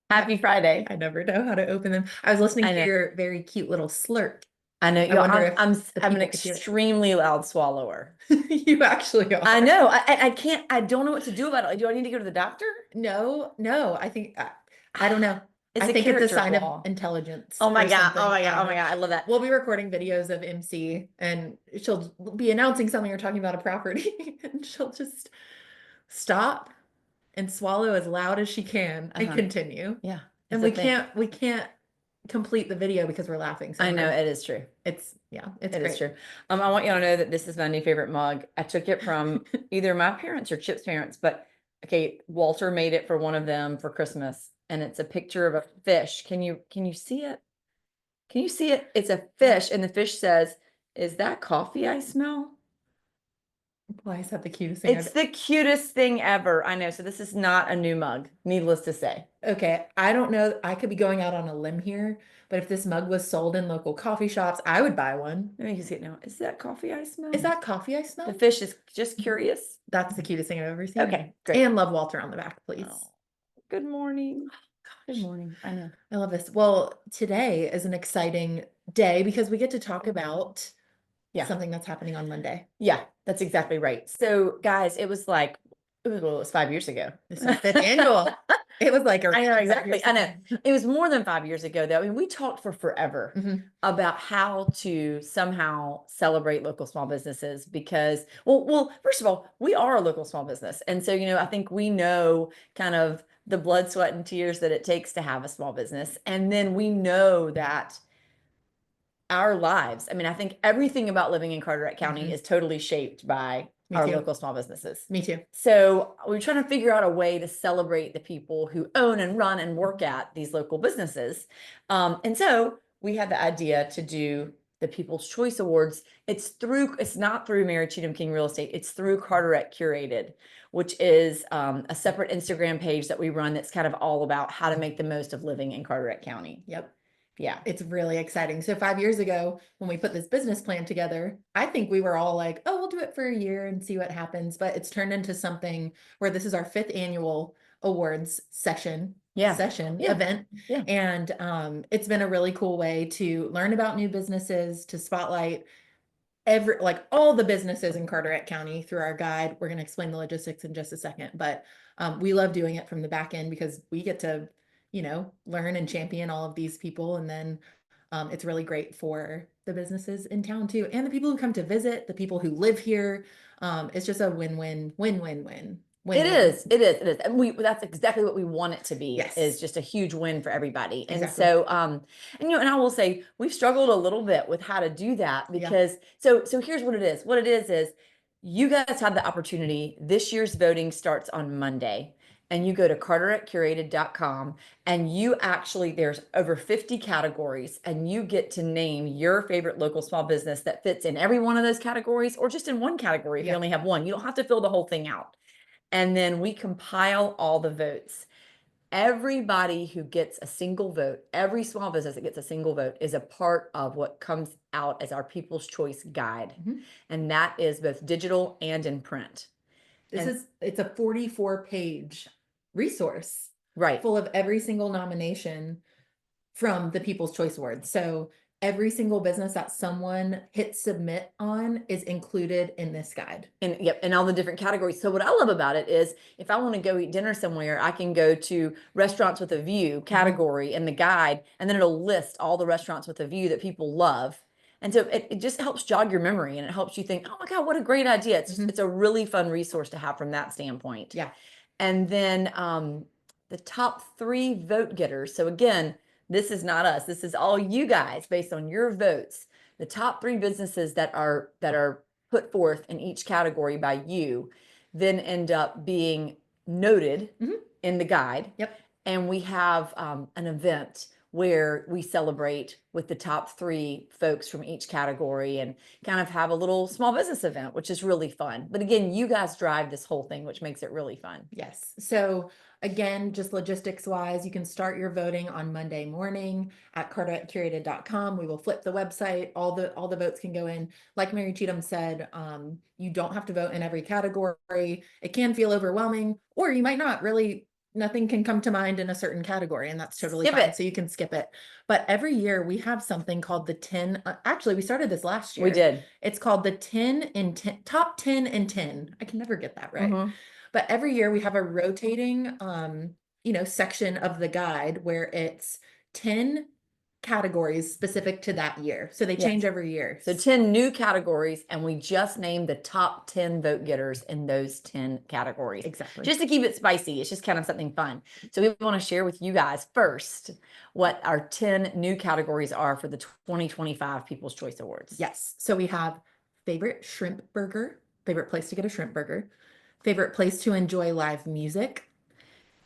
Happy Friday. I never know how to open them. I was listening I to know. your very cute little slurp. I know. I wonder if the I'm an people could hear extremely loud swallower. it. You actually I are. know. I can't. I don't know what to do about it. Do I need to go to the doctor? No, no, I think I don't know. It's I a think it's a character sign of flaw. intelligence Oh my or God. Oh something. my I God. don't Oh my know. God. I love that. We'll be recording videos of MC and she'll be announcing something or talking about a property and she'll just stop and swallow as loud as she can and Uh-huh. continue. Yeah. And It's a thing. we can't complete the video because we're laughing so I know hard. it is true. It's It is great. true. I want you to know that this is my new favorite mug. I took it from either my parents or Chip's parents, but okay, Walter made it for one of them for Christmas, and it's a picture of a fish. Can you see it? Can you see it? It's a fish, and the fish says, "Is that coffee I smell?" Why is that the cutest thing It's I've the cutest thing ever. I know. So this is not a new mug, needless to say. Okay, I don't know. I could be going out on a limb here, but if this mug was sold in local coffee shops, I would buy one. Let me see it now. Is that coffee I Is smell? that coffee I The smell? fish is just curious. That's the cutest thing I've ever seen. Okay, great. And love Walter on the back, Oh, please. good morning. Good Gosh, morning. I know. I love this. Well, today is an exciting day because we get to talk about Yeah. something that's happening on Monday. Yeah, that's exactly right. So, guys, it was 5 years ago. It's our fifth annual. It was like I know around five exactly. years I know. ago. It was more than 5 years ago, though. I mean, we talked for forever Mhm. about how to somehow celebrate local small businesses because, well, first of all, we are a local small business. And so, I think we know kind of the blood, sweat, and tears that it takes to have a small business. And then we know that our lives. I mean, I think everything about living in Carteret County Mhm. is totally shaped by Me our too. local small businesses. Me too. So we're trying to figure out a way to celebrate the people who own and run and work at these local businesses. And so we had the idea to do the People's Choice Awards. It's not through Mary Cheatham King Real Estate. It's through Carteret Curated, which is a separate Instagram page that we run that's kind of all about how to make the most of living in Carteret County. Yep. Yeah. It's really exciting. So 5 years ago, when we put this business plan together, I think we were all like, oh, we'll do it for a year and see what happens. But it's turned into something where this is our fifth annual awards Yeah. Yeah. event. Yeah. And it's been a really cool way to learn about new businesses, to spotlight like all the businesses in Carteret County through our guide. We're going to explain the logistics in just a second, but we love doing it from the back end because we get to, learn and champion all of these people. And then it's really great for the businesses in town too, and the people who come to visit, the people who live here. It's just a win-win, win-win-win, It win-win. is. It is. It is. And that's exactly what we want it to be, is Yes, just a huge win for everybody. And exactly. so, and I will say we've struggled a little bit with how to do that Yeah. because so here's what it is. What it is you guys have the opportunity. This year's voting starts on Monday. And you go to carteretcurated.com and there's over 50 categories and you get to name your favorite local small business that fits in every one of those categories or just in one category if you Yeah. only have one. You don't have to fill the whole thing out. And then we compile all the votes. Everybody who gets a single vote, every small business that gets a single vote is a part of what comes out as our People's Choice Guide. Mhm. And that is both digital and in print. And It's a 44-page resource right. full of every single nomination from the People's Choice Awards. So every single business that someone hits submit on is included in this guide. And yep, and all the different categories. So what I love about it is if I want to go eat dinner somewhere, I can go to restaurants with a view category in the guide, and then it'll list all the restaurants with a view that people love. And so it just helps jog your memory and it helps you think, oh my God, what a great idea. It's a really fun resource to have from that standpoint. Yeah. And then the top 3 vote getters. So again, this is not us. This is all you guys based on your votes. The top 3 businesses that are put forth in each category by you then end up being noted in the guide. Yep. And we have an event where we celebrate with the top 3 folks from each category and kind of have a little small business event, which is really fun. But again, you guys drive this whole thing, which makes it really fun. Yes. So again, just logistics wise, you can start your voting on Monday morning at carteretcurated.com. We will flip the website. All the votes can go in. Like Mary Cheatham said, you don't have to vote in every category. It can feel overwhelming, or you might not really nothing can come to mind in a certain category, and that's totally Skip fine. it. So you can skip it. But every year we have something called the 10. Actually, we started this last We year. did. It's called the 10 in 10, top 10 and 10. I can never get that right. Mhm. But every year we have a rotating, section of the guide where it's 10 categories specific to that year. So they change Yes. every year. So 10 new categories, and we just named the top 10 vote getters in those 10 categories. Exactly. Just to keep it spicy. It's just kind of something fun. So we want to share with you guys first what our 10 new categories are for the 2025 People's Choice Awards. Yes. So we have favorite shrimp burger, favorite place to get a shrimp burger, favorite place to enjoy live music.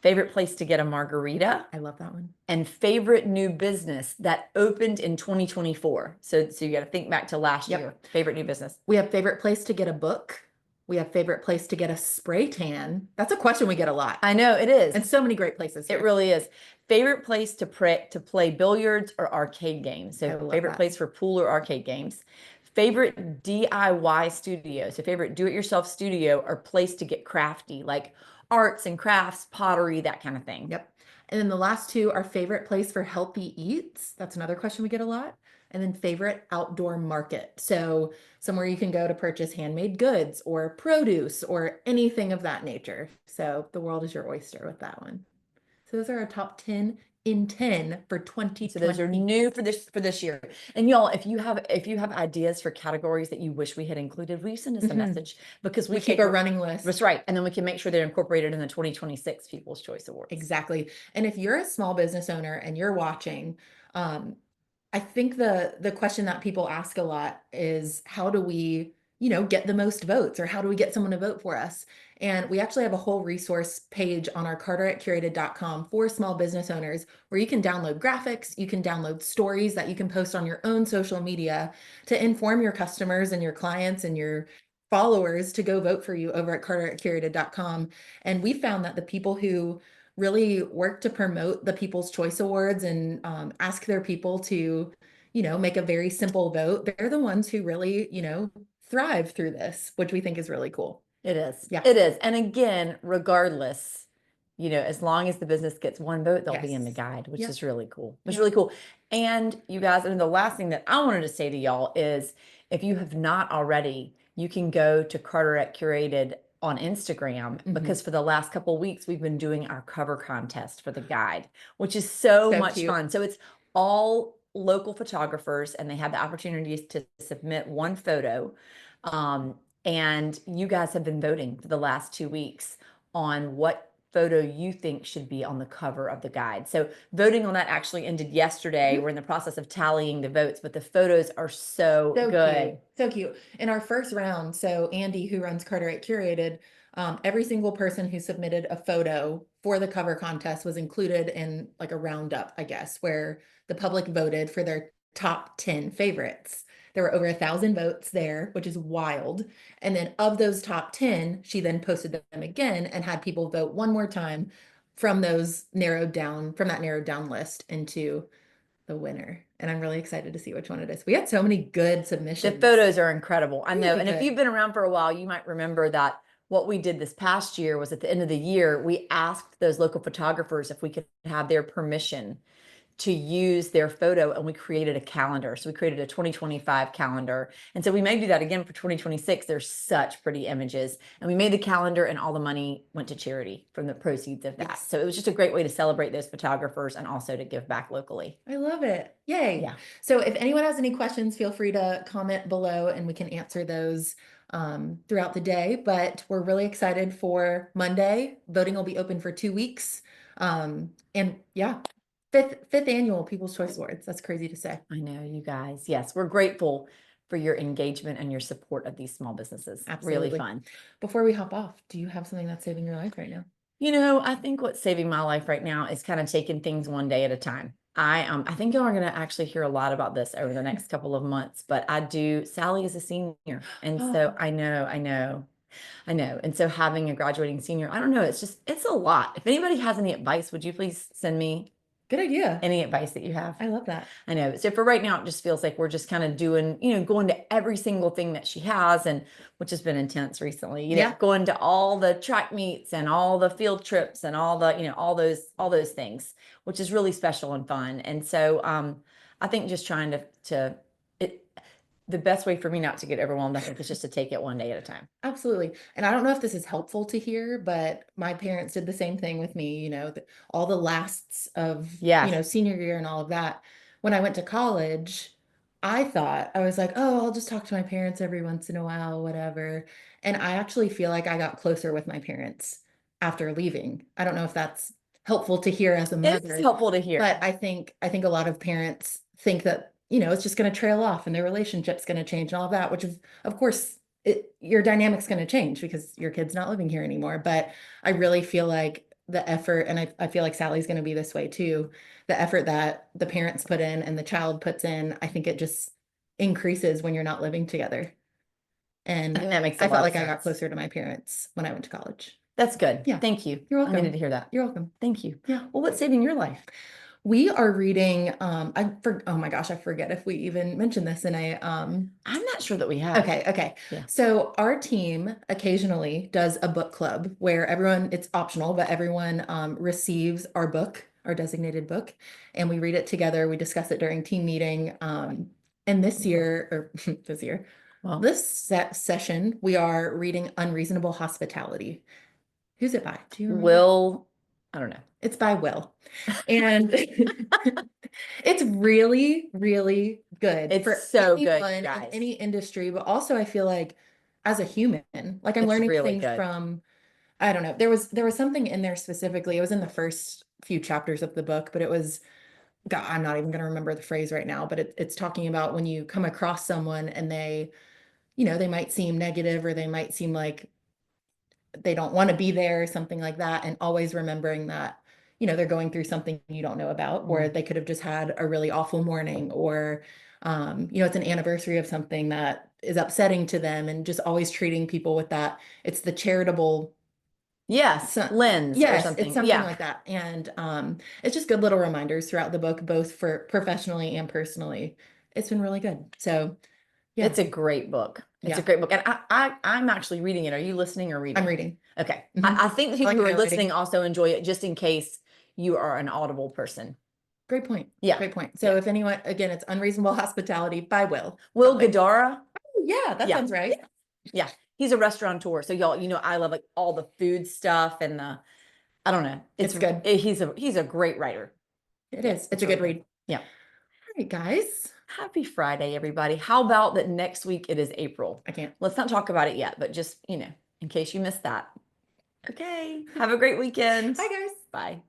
Favorite place to get a margarita. I love that one. And favorite new business that opened in 2024. So you got to think back to last Yep. year. Favorite new business. We have favorite place to get a book. We have favorite place to get a spray tan. That's a question we get a lot. I know it is. And so many great places here. It really is. Favorite place to play billiards or arcade games. I So love favorite that. place for pool or arcade games. Favorite DIY studio. So favorite do-it-yourself studio or place to get crafty, like arts and crafts, pottery, that kind of thing. Yep. And then the last two are favorite place for healthy eats. That's another question we get a lot. And then favorite outdoor market. So somewhere you can go to purchase handmade goods or produce or anything of that nature. So the world is your oyster with that one. So those are our top 10 in 10 for 2020. So those are new for this year. And y'all, if you have ideas for categories that you wish we had included, will you send us a message? Because we keep a running list. That's right. And then we can make sure they're incorporated in the 2026 People's Choice Awards. Exactly. And if you're a small business owner and you're watching, I think the question that people ask a lot is how do we, get the most votes, or how do we get someone to vote for us? And we actually have a whole resource page on our carteretcurated.com for small business owners where you can download graphics, you can download stories that you can post on your own social media to inform your customers and your clients and your followers to go vote for you over at carteretcurated.com. And we found that the people who really work to promote the People's Choice Awards and ask their people to, make a very simple vote, they're the ones who really, thrive through this, which we think is really cool. It is. Yeah. It is. And again, regardless, as long as the business gets one vote, they'll be in the Yes. guide, which Yep. is really cool. Which is Yep. really cool. And you guys, and the last thing that I wanted to say to y'all is if you have not already, you can go to Carteret Curated on Instagram because for the last couple of weeks we've been doing our cover contest for the guide, which is so much cute. fun. So it's all local photographers and they have the opportunities to submit one photo. And you guys have been voting for the last 2 weeks on what photo you think should be on the cover of the guide. So voting on that actually ended yesterday. We're in the process of tallying the votes, but the photos are so good. Cute. So cute. In our first round, so Andy, who runs Carteret Curated, every single person who submitted a photo for the cover contest was included in like a roundup, I guess, where the public voted for their top 10 favorites. There were over 1,000 votes there, which is wild. And then of those top 10, she then posted them again and had people vote one more time from that narrowed down list into the winner. And I'm really excited to see which one it is. We had so many good submissions. The photos are incredible. I know. Really And if good. you've been around for a while, you might remember that what we did this past year was at the end of the year, we asked those local photographers if we could have their permission to use their photo, and we created a calendar. So we created a 2025 calendar. And so we may do that again for 2026. There's such pretty images. And we made the calendar and all the money went to charity from the proceeds of that. Yes. So it was just a great way to celebrate those photographers and also to give back locally. I love it. Yay. Yeah. So if anyone has any questions, feel free to comment below and we can answer those throughout the day. But we're really excited for Monday. Voting will be open for 2 weeks. And yeah, fifth annual People's Choice Awards. That's crazy to say. I know, you guys. Yes, we're grateful for your engagement and your support of these small businesses. Absolutely. Really fun. Before we hop off, do you have something that's saving your life right now? I think what's saving my life right now is kind of taking things one day at a time. I think y'all are going to actually hear a lot about this over the next couple of months, but Sally is a senior. And so I know. And so having a graduating senior, I don't know, it's a lot. If anybody has any advice, would you please send me Good idea. Any advice that you have? I love that. I know. So for right now, it just feels like we're just kind of doing, going to every single thing that she has, and which has been intense recently, Yeah. going to all the track meets and all the field trips and all the, all those things, which is really special and fun. And so I think just trying to it the best way for me not to get overwhelmed, I think, is just to take it one day at a time. Absolutely. And I don't know if this is helpful to hear, but my parents did the same thing with me, all the lasts of, Yeah. senior year and all of that. When I went to college, I was like, oh, I'll just talk to my parents every once in a while, whatever. And I actually feel like I got closer with my parents after leaving. I don't know if that's helpful to hear as a It's mother, helpful to hear. but I think a lot of parents think that, it's just going to trail off and their relationship's going to change and all of that, which of course your dynamic's going to change because your kid's not living here anymore. But I really feel like the effort, and I feel like Sally's going to be this way too, the effort that the parents put in and the child puts in, I think it just increases when you're not living together. I And think that makes a I lot felt of like I got sense. closer to my parents when I went to college. That's good. Yeah. Thank you. You're I welcome. needed to hear that. You're welcome. Thank you. Yeah. Well, what's saving your life? We are reading, oh my gosh, I forget if we even mentioned this in a, I'm not sure that we have. Okay. Yeah. So our team occasionally does a book club where it's optional, but everyone receives our book, our designated book, and we read it together. We discuss it during team meeting. And this year, or Well, this session, we are reading Unreasonable Hospitality. Who's it by? Do you remember? Will, I don't know. It's by Will. And it's really, really good It's for so good, anyone in guys. any industry, but also I feel like as a human, like I'm It's learning really things good. from, I don't know, there was something in there specifically. It was in the first few chapters of the book, but it was, God, I'm not even going to remember the phrase right now, but it's talking about when you come across someone and they might seem negative or they might seem like they don't want to be there or something like that, and always remembering that they're going through something you don't know about, or they could have just had a really awful morning, or it's an anniversary of something that is upsetting to them, and just always treating people with that. It's the charitable Yes, lens or yes, something. it's something Yeah. like that. And it's just good little reminders throughout the book, both for professionally and personally. It's been really good. So yeah. It's a great book. It's a Yeah. great book. And I'm actually reading it. Are you listening or reading? I'm reading. Okay. Mhm. I think the people like who are highlighting. listening also enjoy it, just in case you are an Audible person. Great point. Yeah. Great point. So if anyone, again, it's Unreasonable Hospitality by Will. Will Okay. Gadara. Oh, yeah, that Yeah. sounds right. Yeah. He's a restaurateur. So y'all, I love like all the food stuff and I don't know. It's good. He's a great writer. It Yeah, is. It's a good really read. Yeah. All right, guys. Happy Friday, everybody. How about that next week it is April? I can't. Let's not talk about it yet, but just, in case you missed that. Okay. Have a great weekend. Bye, guys. Bye.